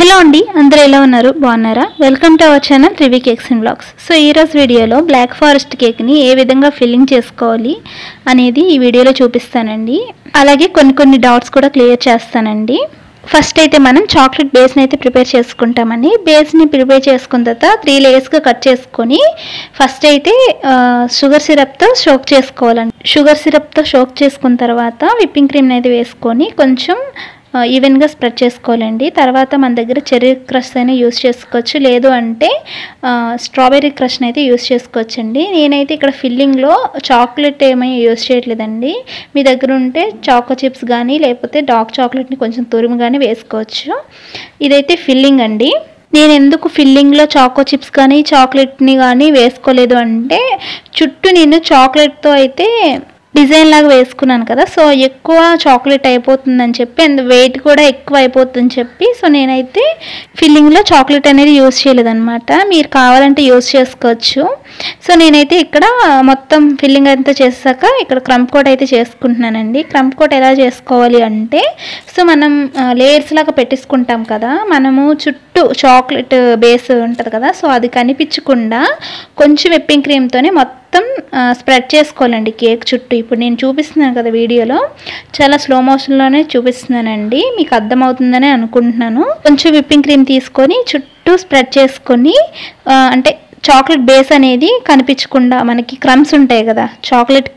Hello అండి, అందరూ ఎలా ఉన్నారు? బాగున్నారా? Welcome to our channel Trivi cakes and blogs. So ఈరోజు వీడియోలో బ్లాక్ ఫారెస్ట్ కేక్ని ఏ విధంగా ఫిల్లింగ్ చేసుకోవాలి అనేది ఈ వీడియోలో చూపిస్తానండి. అలాగే కొన్ని డౌట్స్ కూడా క్లియర్ చేస్తానండి. ఫస్ట్ అయితే మనం చాక్లెట్ బేస్ని అయితే ప్రిపేర్ చేసుకుంటామండి. బేస్ని ప్రిపేర్ చేసుకున్న తర్వాత 3 లేయర్స్గా కట్ చేసుకొని ఫస్ట్ అయితే షుగర్ సిరప్తో సోక్ చేసుకోవాలండి. షుగర్ సిరప్తో సోక్ చేసుకున్న తర్వాత విప్పింగ్ క్రీమ్ని అయితే వేసుకొని కొంచెం ఈవెన్గా స్ప్రెడ్ చేసుకోవాలండి. తర్వాత మన దగ్గర చెర్రీ క్రష్ అయినా యూస్ చేసుకోవచ్చు, లేదు అంటే స్ట్రాబెర్రీ క్రష్ని అయితే యూస్ చేసుకోవచ్చండి. నేనైతే ఇక్కడ ఫిల్లింగ్లో చాక్లెట్ ఏమీ యూస్ చేయట్లేదండి. మీ దగ్గర ఉంటే చాకో చిప్స్ కానీ లేకపోతే డార్క్ చాక్లెట్ని కొంచెం తురుము కానీ వేసుకోవచ్చు. ఇదైతే ఫిల్లింగ్ అండి. నేను ఎందుకు ఫిల్లింగ్లో చాకో చిప్స్ కానీ చాక్లెట్ని కానీ వేసుకోలేదు అంటే, చుట్టూ నేను చాక్లెట్తో అయితే డిజైన్ లాగా వేసుకున్నాను కదా, సో ఎక్కువ చాక్లెట్ అయిపోతుందని చెప్పి అండ్ వెయిట్ కూడా ఎక్కువ అయిపోతుందని చెప్పి సో నేనైతే ఫిల్లింగ్లో చాక్లెట్ అనేది యూస్ చేయలేదన్నమాట. మీరు కావాలంటే యూస్ చేసుకోవచ్చు. సో నేనైతే ఇక్కడ మొత్తం ఫిల్లింగ్ అంతా చేసాక ఇక్కడ క్రంప్ కోట్ అయితే చేసుకుంటున్నానండి. క్రంప్ కోట్ ఎలా చేసుకోవాలి అంటే, సో మనం లేయర్స్ లాగా పెట్టేసుకుంటాం కదా, మనము చుట్టూ చాక్లెట్ బేస్ ఉంటుంది కదా, సో అది కనిపించకుండా కొంచెం విప్పింగ్ క్రీమ్తోనే మొత్తం స్ప్రెడ్ చేసుకోవాలండి కేక్ చుట్టూ. ఇప్పుడు నేను చూపిస్తున్నాను కదా వీడియోలో, చాలా స్లో మోషన్లోనే చూపిస్తున్నానండి, మీకు అర్థమవుతుందని అనుకుంటున్నాను. కొంచెం విప్పింగ్ క్రీమ్ తీసుకొని చుట్టూ స్ప్రెడ్ చేసుకొని అంటే చాక్లెట్ బేస్ అనేది కనిపించకుండా, మనకి క్రమ్స్ ఉంటాయి కదా చాక్లెట్,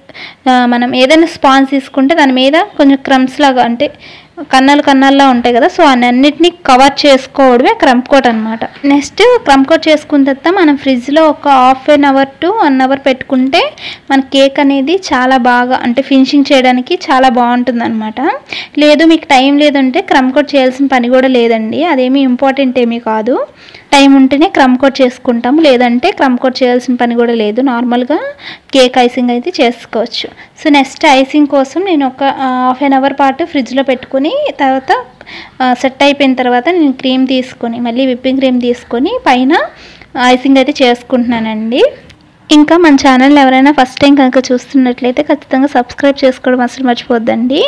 మనం ఏదైనా స్పాంజ్ తీసుకుంటే దాని మీద కొంచెం క్రమ్స్ లాగా అంటే కన్నాల్లా ఉంటాయి కదా, సో అన్నిటినీ కవర్ చేసుకోవడమే క్రంప్ కోట్ అనమాట. నెక్స్ట్ క్రంప్ కోట్ చేసుకున్న తర్వాత మనం ఫ్రిడ్జ్లో ఒక ½ అవర్ టు 1 అవర్ పెట్టుకుంటే మన కేక్ అనేది చాలా బాగా అంటే ఫినిషింగ్ చేయడానికి చాలా బాగుంటుంది అనమాట. లేదు మీకు టైం లేదంటే క్రంప్ కోట్ చేయాల్సిన పని కూడా లేదండి, అదేమీ ఇంపార్టెంట్ ఏమీ కాదు. టైం ఉంటేనే క్రంప్ కోట్ చేసుకుంటాము, లేదంటే క్రంప్ కోట్ చేయాల్సిన పని కూడా లేదు, నార్మల్గా కేక్ ఐసింగ్ అయితే చేసుకోవచ్చు. సో నెక్స్ట్ ఐసింగ్ కోసం నేను ఒక ½ అవర్ పాటు ఫ్రిడ్జ్లో పెట్టుకుని తర్వాత సెట్ అయిపోయిన తర్వాత నేను క్రీమ్ తీసుకొని మళ్ళీ విప్పింగ్ క్రీమ్ తీసుకొని పైన ఐసింగ్ అయితే చేసుకుంటున్నానండి. ఇంకా మన ఛానల్ ఎవరైనా ఫస్ట్ టైం కనుక చూస్తున్నట్లయితే ఖచ్చితంగా సబ్స్క్రైబ్ చేసుకోవడం అసలు మర్చిపోద్దండి.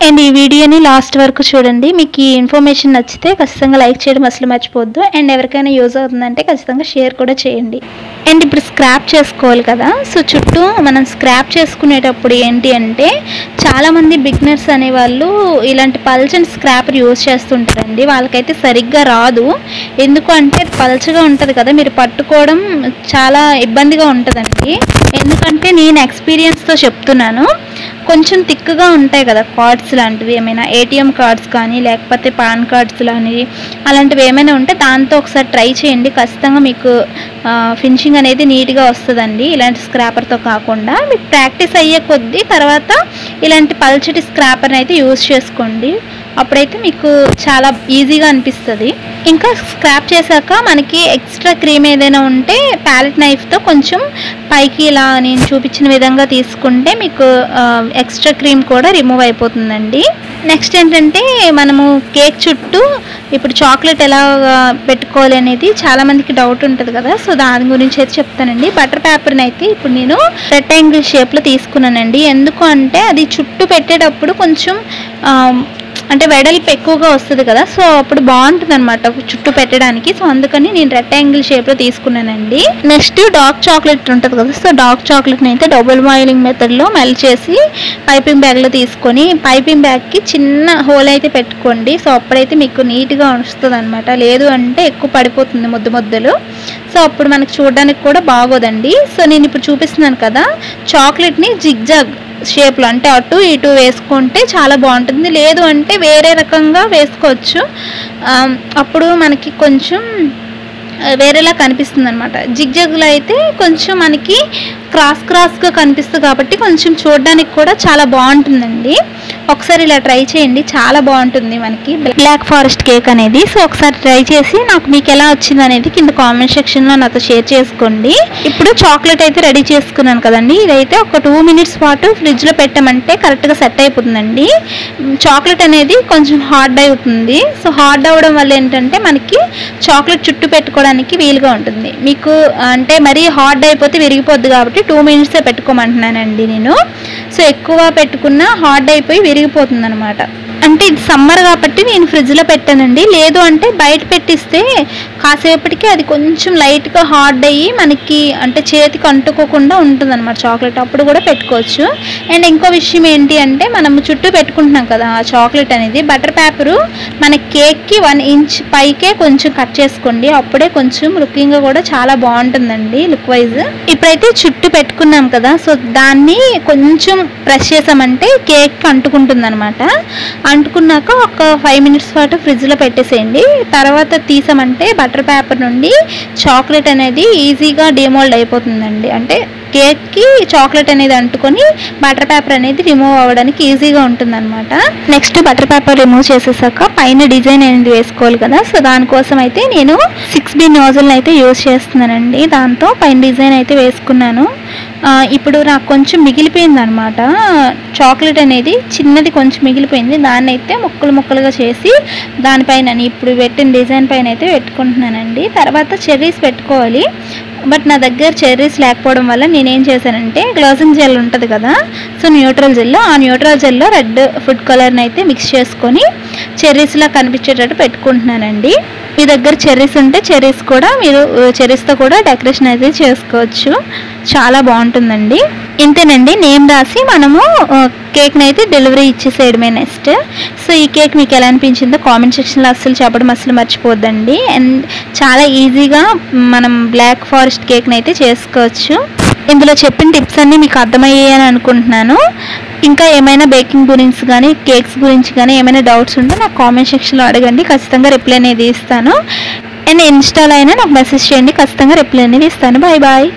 అండ్ ఈ వీడియోని లాస్ట్ వరకు చూడండి. మీకు ఈ ఇన్ఫర్మేషన్ నచ్చితే ఖచ్చితంగా లైక్ చేయడం అసలు మర్చిపోద్దు. అండ్ ఎవరికైనా యూజ్ అవుతుందంటే ఖచ్చితంగా షేర్ కూడా చేయండి. అండ్ ఇప్పుడు స్క్రాప్ చేసుకోవాలి కదా, సో చుట్టూ మనం స్క్రాప్ చేసుకునేటప్పుడు ఏంటి అంటే, చాలామంది బిగినర్స్ అనేవాళ్ళు ఇలాంటి పల్చని స్క్రాపర్ యూజ్ చేస్తుంటారండి. వాళ్ళకైతే సరిగ్గా రాదు, ఎందుకు అంటే పల్చగా ఉంటుంది కదా, మీరు పట్టుకోవడం చాలా ఇబ్బందిగా ఉంటుందండి. ఎందుకంటే నేను ఎక్స్పీరియన్స్తో చెప్తున్నాను, కొంచెం థిక్గా ఉంటాయి కదా కార్డ్స్ లాంటివి, ఏమైనా ఏటీఎం కార్డ్స్ కానీ లేకపోతే పాన్ కార్డ్స్ లాంటివి అలాంటివి ఏమైనా ఉంటే దాంతో ఒకసారి ట్రై చేయండి, ఖచ్చితంగా మీకు ఫినిషింగ్ అనేది నీట్గా వస్తుందండి. ఇలాంటి స్క్రాపర్తో కాకుండా మీకు ప్రాక్టీస్ అయ్యే కొద్దీ తర్వాత ఇలాంటి పల్చటి స్క్రాపర్ని అయితే యూజ్ చేసుకోండి, అప్పుడైతే మీకు చాలా ఈజీగా అనిపిస్తుంది. ఇంకా స్క్రాప్ చేశాక మనకి ఎక్స్ట్రా క్రీమ్ ఏదైనా ఉంటే ప్యాలెట్ నైఫ్తో కొంచెం పైకి ఇలా నేను చూపించిన విధంగా తీసుకుంటే మీకు ఎక్స్ట్రా క్రీమ్ కూడా రిమూవ్ అయిపోతుందండి. నెక్స్ట్ ఏంటంటే, మనము కేక్ చుట్టూ ఇప్పుడు చాక్లెట్ ఎలా పెట్టుకోవాలి అనేది చాలామందికి డౌట్ ఉంటుంది కదా, సో దాని గురించి అయితే చెప్తానండి. బటర్ పేపర్ని అయితే ఇప్పుడు నేను రెక్టాంగిల్ షేప్లో తీసుకున్నానండి. ఎందుకు అంటే అది చుట్టూ పెట్టేటప్పుడు కొంచెం అంటే వెడల్పు ఎక్కువగా వస్తుంది కదా, సో అప్పుడు బాగుంటుంది అనమాట చుట్టూ పెట్టడానికి. సో అందుకని నేను రెక్టాంగిల్ షేప్లో తీసుకున్నానండి. నెక్స్ట్ డార్క్ చాక్లెట్ ఉంటుంది కదా, సో డార్క్ చాక్లెట్ని అయితే డబుల్ బాయిలింగ్ మెథడ్లో మెల్ట్ చేసి పైపింగ్ బ్యాగ్లో తీసుకొని పైపింగ్ బ్యాగ్కి చిన్న హోల్ అయితే పెట్టుకోండి, సో అప్పుడైతే మీకు నీట్గా వస్తుంది అనమాట. లేదు అంటే ఎక్కువ పడిపోతుంది ముద్దలు, సో అప్పుడు మనకు చూడడానికి కూడా బాగోదండి. సో నేను ఇప్పుడు చూపిస్తున్నాను కదా, చాక్లెట్ని జిగ్జాగ్ షేప్లో అంటే అటు ఇటు వేసుకుంటే చాలా బాగుంటుంది, లేదు అంటే వేరే రకంగా వేసుకోవచ్చు, అప్పుడు మనకి కొంచెం వేరేలా కనిపిస్తుంది అనమాట. జిగ్జాగ్లో అయితే కొంచెం మనకి క్రాస్గా కనిపిస్తుంది కాబట్టి కొంచెం చూడడానికి కూడా చాలా బాగుంటుందండి. ఒకసారి ఇలా ట్రై చేయండి, చాలా బాగుంటుంది మనకి బ్లాక్ ఫారెస్ట్ కేక్ అనేది. సో ఒకసారి ట్రై చేసి నాకు మీకు ఎలా వచ్చింది అనేది కింద కామెంట్ సెక్షన్లో నాతో షేర్ చేసుకోండి. ఇప్పుడు చాక్లెట్ అయితే రెడీ చేసుకున్నాను కదండి, ఇదైతే ఒక 2 మినిట్స్ పాటు ఫ్రిడ్జ్లో పెట్టామంటే కరెక్ట్గా సెట్ అయిపోతుందండి. చాక్లెట్ అనేది కొంచెం హార్డ్ అవుతుంది, సో హార్డ్ అవ్వడం వల్ల ఏంటంటే మనకి చాక్లెట్ చుట్టూ పెట్టుకోవడానికి వీలుగా ఉంటుంది. మీకు అంటే మరీ హార్డ్ అయిపోతే విరిగిపోద్ది కాబట్టి 2 మినిట్సే పెట్టుకోమంటున్నానండి నేను. సో ఎక్కువ పెట్టుకున్నా హార్డ్ అయిపోయి విరిగిపోతుంది అనమాట. అంటే ఇది సమ్మర్ కాబట్టి నేను ఫ్రిడ్జ్లో పెట్టానండి. లేదు అంటే బయట పెట్టిస్తే కాసేపటికి అది కొంచెం లైట్గా హార్డ్ అయ్యి మనకి అంటే చేతికి అంటుకోకుండా ఉంటుందన్నమాట చాక్లెట్. అప్పుడు కూడా పెట్టుకోవచ్చు. అండ్ ఇంకో విషయం ఏంటి అంటే మనం చుట్టూ పెట్టుకుంటున్నాం కదా ఆ చాక్లెట్ అనేది, బటర్ పేపరు మన కేక్కి 1 ఇంచ్ పైకే కొంచెం కట్ చేసుకోండి. అప్పుడే కొంచెం లుకింగ్గా కూడా చాలా బాగుంటుందండి లుక్ వైజ్. ఇప్పుడైతే చుట్టూ పెట్టుకున్నాం కదా, సో దాన్ని కొంచెం ప్రెస్ చేసామంటే కేక్ అంటుకుంటుంది అనమాట. అంటుకున్నాక ఒక 5 మినిట్స్ పాటు ఫ్రిడ్జ్లో పెట్టేసేయండి. తర్వాత తీసామంటే బటర్ పేపర్ నుండి చాక్లెట్ అనేది ఈజీగా డిమోల్డ్ అయిపోతుందండి. అంటే కేక్కి చాక్లెట్ అనేది అంటుకొని బటర్ పేపర్ అనేది రిమూవ్ అవ్వడానికి ఈజీగా ఉంటుందన్నమాట. నెక్స్ట్ బటర్ పేపర్ రిమూవ్ చేసేసాక పైన డిజైన్ అనేది వేసుకోవాలి కదా, సో దానికోసం అయితే నేను 6B నోజల్ని అయితే యూజ్ చేస్తున్నానండి. దాంతో పైన డిజైన్ అయితే వేసుకున్నాను. ఇప్పుడు నాకు కొంచెం మిగిలిపోయింది అనమాట చాక్లెట్ అనేది, చిన్నది కొంచెం మిగిలిపోయింది. దాన్ని అయితే ముక్కలుగా చేసి దానిపైన ఇప్పుడు పెట్టిన డిజైన్ పైన అయితే పెట్టుకుంటున్నానండి. తర్వాత చెర్రీస్ పెట్టుకోవాలి. బట్ నా దగ్గర చెర్రీస్ లేకపోవడం వల్ల నేనేం చేశానంటే గ్లాసింగ్ జెల్ ఉంటుంది కదా, సో న్యూట్రల్ జెల్లో, ఆ న్యూట్రల్ జెల్లో రెడ్ ఫుడ్ కలర్ని అయితే మిక్స్ చేసుకొని చెర్రీస్లా కనిపించేటట్టు పెట్టుకుంటున్నానండి. మీ దగ్గర చెర్రీస్ ఉంటే చెర్రీస్ కూడా మీరు చెర్రీస్తో కూడా డెకరేషన్ అయితే చేసుకోవచ్చు, చాలా బాగుంటుందండి. ఇంతేనండి, నేమ్ రాసి మనము కేక్ని అయితే డెలివరీ ఇచ్చేసేయడమే నెక్స్ట్. సో ఈ కేక్ మీకు ఎలా అనిపించిందో కామెంట్ సెక్షన్లో చెప్పడం అసలు మర్చిపోద్దండి. అండ్ చాలా ఈజీగా మనం బ్లాక్ ఫారెస్ట్ కేక్ని అయితే చేసుకోవచ్చు. ఇందులో చెప్పిన టిప్స్ అన్నీ మీకు అర్థమయ్యాయని అనుకుంటున్నాను. ఇంకా ఏమైనా బేకింగ్ గురించి కానీ కేక్స్ గురించి కానీ ఏమైనా డౌట్స్ ఉంటే నాకు కామెంట్ సెక్షన్లో అడగండి, ఖచ్చితంగా రిప్లై అనేది ఇస్తాను. అండ్ ఇన్స్టాలో అయినా నాకు మెసేజ్ చేయండి, ఖచ్చితంగా రిప్లై అనేది ఇస్తాను. Bye bye.